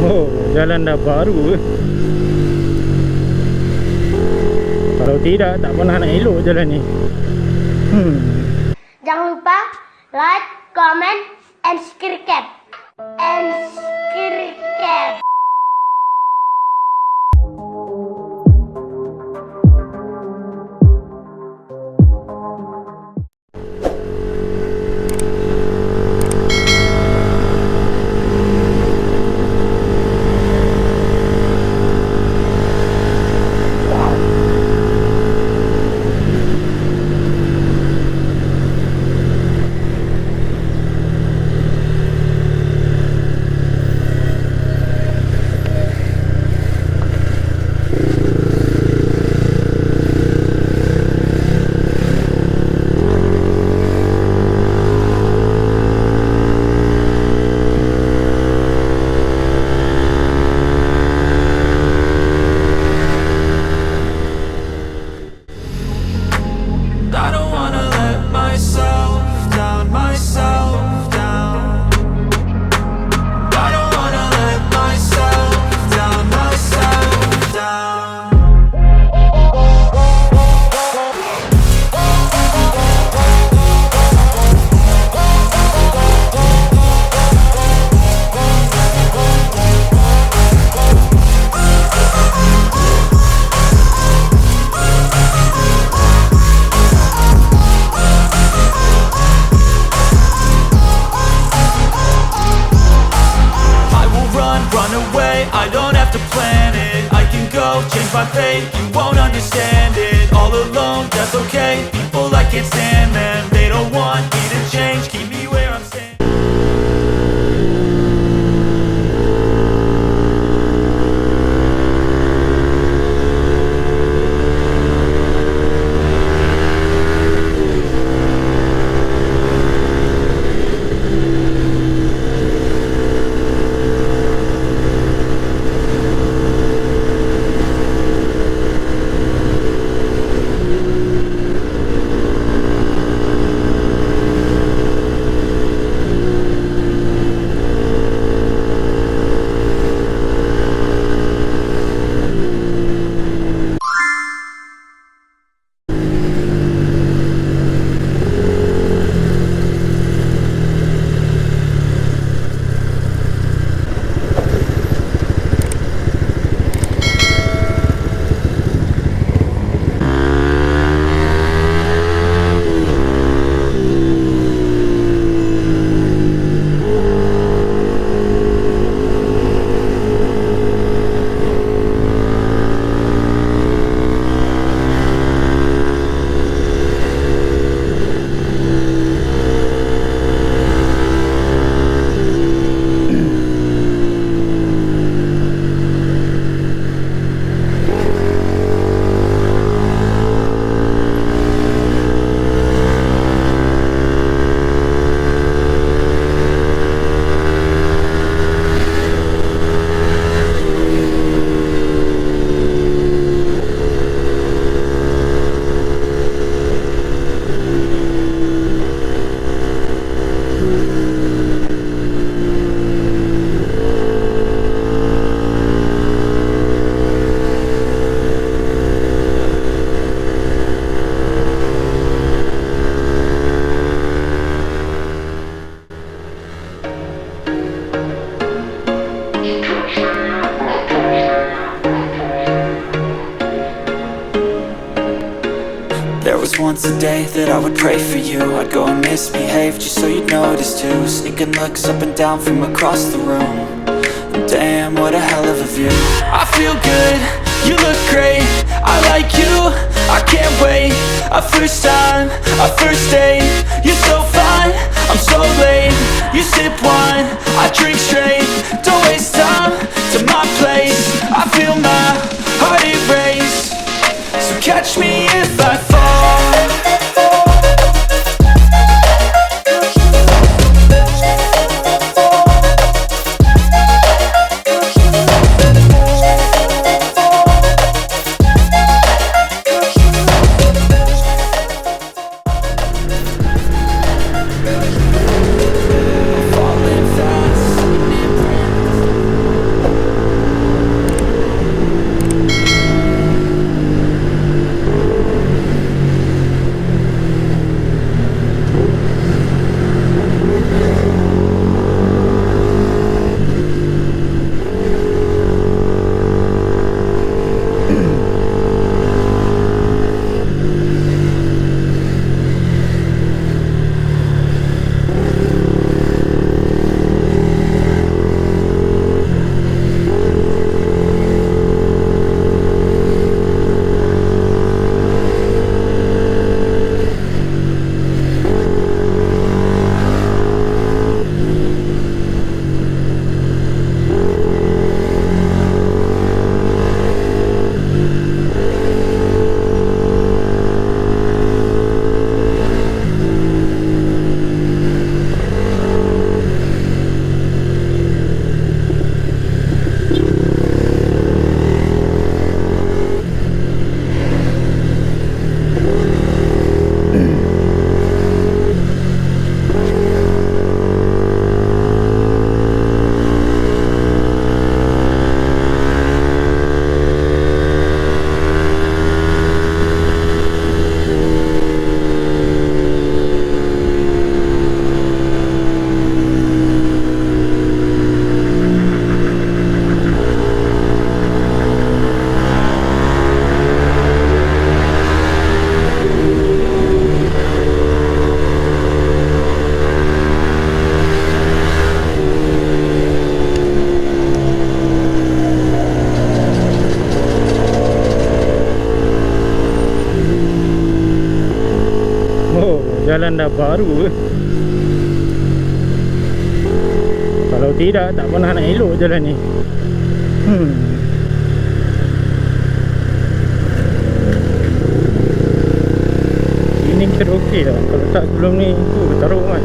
Oh, jalan dah baru. Kalau tidak, tak pernah nak elok jalan ni. Jangan lupa like, comment, and subscribe. I don't have to plan it, I can go change my fate. You won't understand it, all alone, that's okay. People I can't stand them, they don't want me to change. Keep me where I'm standing. Once a day that I would pray for you, I'd go and misbehave just so you'd notice too. Sneaking looks up and down from across the room. Damn, what a hell of a view. I feel good, you look great, I like you, I can't wait. A first time, a first date, you're so fine, I'm so late. You sip wine, I drink straight, don't waste time to my place. I feel my heart erase, so catch me if I fall. jalan dah baru. Kalau tidak, tak pernah nak elok jalan ni. Ini kira okey lah. Kalau tak sebelum ni teruk kan.